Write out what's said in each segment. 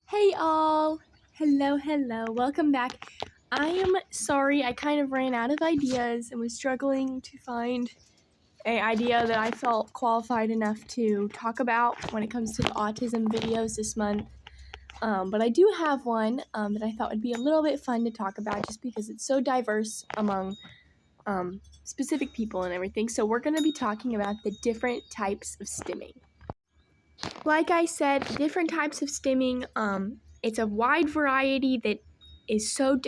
Hey all! Hello, welcome back. I am sorry, I kind of ran out of ideas and was struggling to find an idea that I felt qualified enough to talk about when it comes to the autism videos this month. But I do have one that I thought would be a little bit fun to talk about just because it's so diverse among specific people and everything. So we're going to be talking about the different types of stimming. Like I said, different types of stimming. It's a wide variety that is so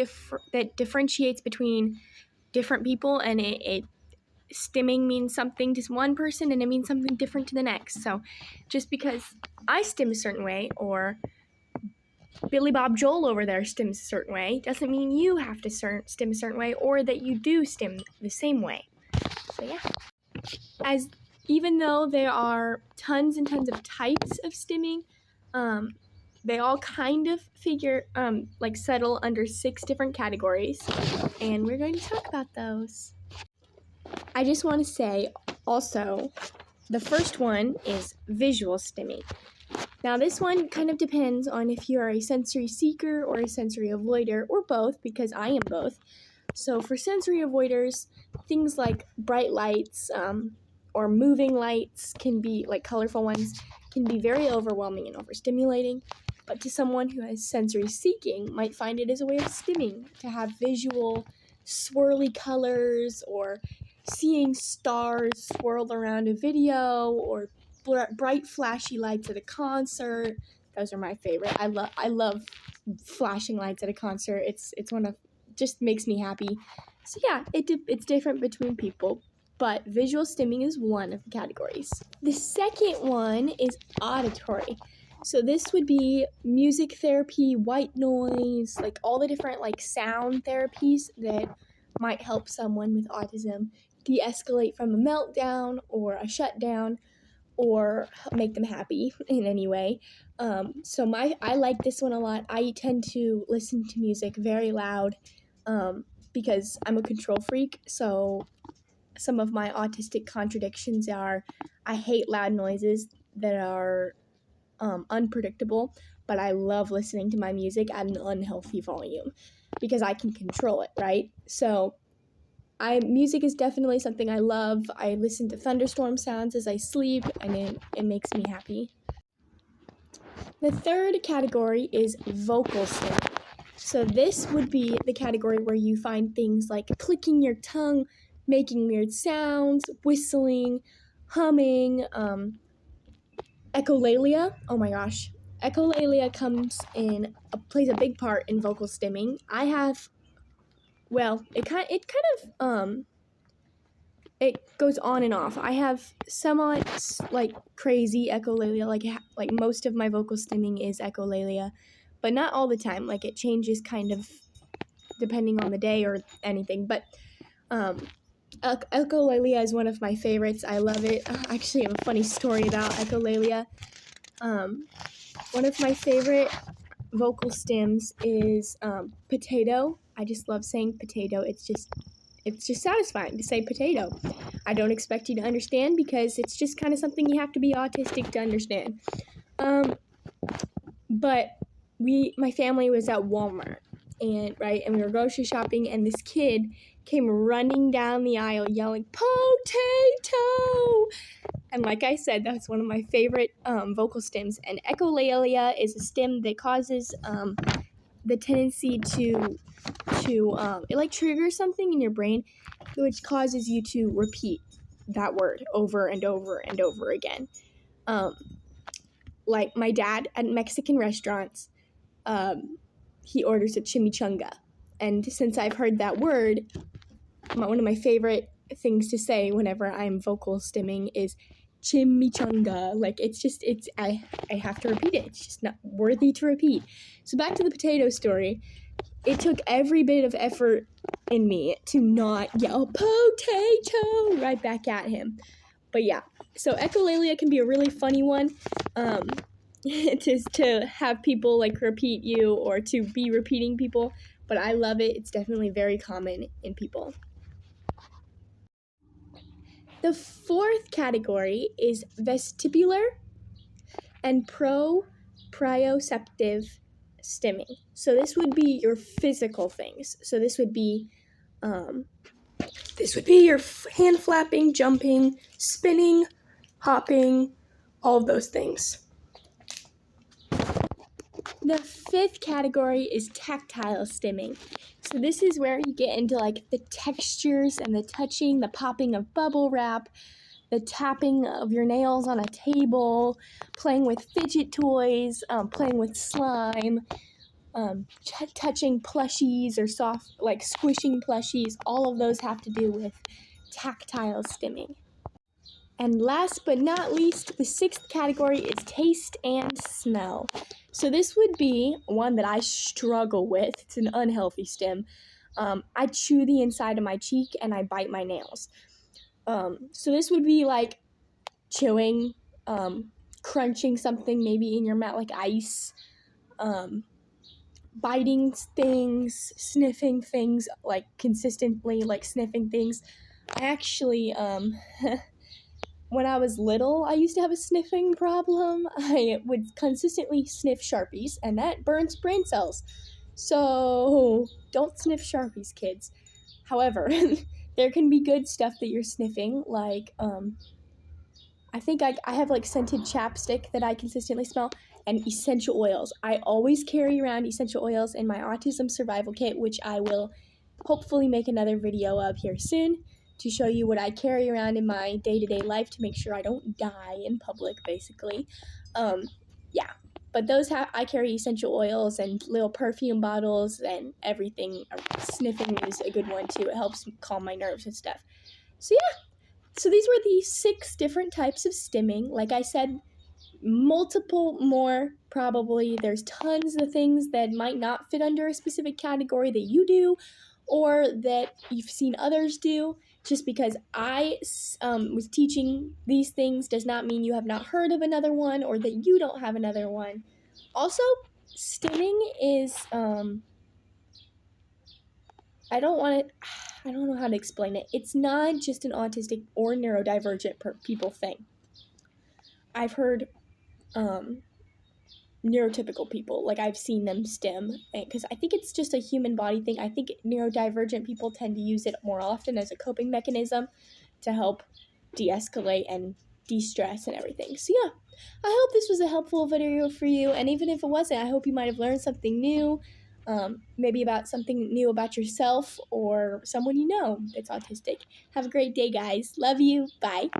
that differentiates between different people, and it stimming means something to one person and it means something different to the next. So just because I stim a certain way or Billy Bob Joel over there stims a certain way doesn't mean you have to stim a certain way or that you do stim the same way. So yeah. As even though there are tons and tons of types of stimming, they all kind of settle under 6 different categories, and we're going to talk about those. I just want to say also, the first one is visual stimming. Now this one kind of depends on if you are a sensory seeker or a sensory avoider, or both, because I am both. So for sensory avoiders, things like bright lights, or moving lights can be, like colorful ones, can be very overwhelming and overstimulating. But to someone who has sensory seeking, might find it as a way of stimming, to have visual swirly colors, or seeing stars swirled around a video, or bright flashy lights at a concert. Those are my favorite. I love flashing lights at a concert. It's one of, just makes me happy. So yeah, it's different between people, but visual stimming is one of the categories. The second one is auditory. So this would be music therapy, white noise, like all the different sound therapies that might help someone with autism de-escalate from a meltdown or a shutdown, or make them happy in any way. So I like this one a lot. I tend to listen to music very loud because I'm a control freak. So some of my autistic contradictions are I hate loud noises that are unpredictable, but I love listening to my music at an unhealthy volume because I can control it, right? So music is definitely something I love. I listen to thunderstorm sounds as I sleep, and it makes me happy. The third category is vocal stimming. So this would be the category where you find things like clicking your tongue, making weird sounds, whistling, humming, echolalia. Oh my gosh. Echolalia plays a big part in vocal stimming. It goes on and off. I have somewhat crazy echolalia, like most of my vocal stimming is echolalia, but not all the time. Like it changes kind of depending on the day or anything. But echolalia is one of my favorites. I love it. Actually, I have a funny story about echolalia. One of my favorite vocal stims is potato. I just love saying potato. It's just satisfying to say potato. I don't expect you to understand because it's just kind of something you have to be autistic to understand. But my family was at Walmart, and we were grocery shopping, and this kid came running down the aisle yelling, "Potato!" And like I said, that's one of my favorite vocal stims. And echolalia is a stim that causes the tendency to it triggers something in your brain, which causes you to repeat that word over and over and over again. Like my dad at Mexican restaurants, he orders a chimichanga, and since I've heard that word, one of my favorite things to say whenever I'm vocal stimming is chimichanga. I have to repeat it. It's just not worthy to repeat. So back to the potato story. It took every bit of effort in me to not yell potato right back at him. But yeah, so echolalia can be a really funny one. To have people repeat you or to be repeating people, but I love it. It's definitely very common in people. The fourth category is vestibular and proprioceptive stimming. So this would be your physical things. So this would be your hand flapping, jumping, spinning, hopping, all of those things. The fifth category is tactile stimming. So this is where you get into like the textures and the touching, the popping of bubble wrap, the tapping of your nails on a table, playing with fidget toys, playing with slime, touching plushies or soft, like squishing plushies. All of those have to do with tactile stimming. And last but not least, the sixth category is taste and smell. So this would be one that I struggle with. It's an unhealthy stim. I chew the inside of my cheek and I bite my nails. So this would be like chewing, crunching something maybe in your mouth like ice, biting things, sniffing things like consistently, like sniffing things. I actually, when I was little, I used to have a sniffing problem. I would consistently sniff Sharpies, and that burns brain cells. So don't sniff Sharpies, kids. However, there can be good stuff that you're sniffing, like I think I have like scented chapstick that I consistently smell, and essential oils. I always carry around essential oils in my autism survival kit, which I will hopefully make another video of here soon to show you what I carry around in my day-to-day life to make sure I don't die in public, basically. Yeah, but I carry essential oils and little perfume bottles and everything. Sniffing is a good one too. It helps calm my nerves and stuff. So yeah. So these were the 6 different types of stimming. Like I said, multiple more probably. There's tons of things that might not fit under a specific category that you do or that you've seen others do. Just because I was teaching these things does not mean you have not heard of another one or that you don't have another one. Also, stimming is I don't know how to explain it. It's not just an autistic or neurodivergent people thing. I've heard neurotypical people, like I've seen them stim, because I think it's just a human body thing. I think neurodivergent people tend to use it more often as a coping mechanism to help de-escalate and de-stress and everything. So yeah, I hope this was a helpful video for you, and even if it wasn't, I hope you might have learned something new. Maybe about something new about yourself or someone you know that's autistic. Have a great day, guys. Love you. Bye.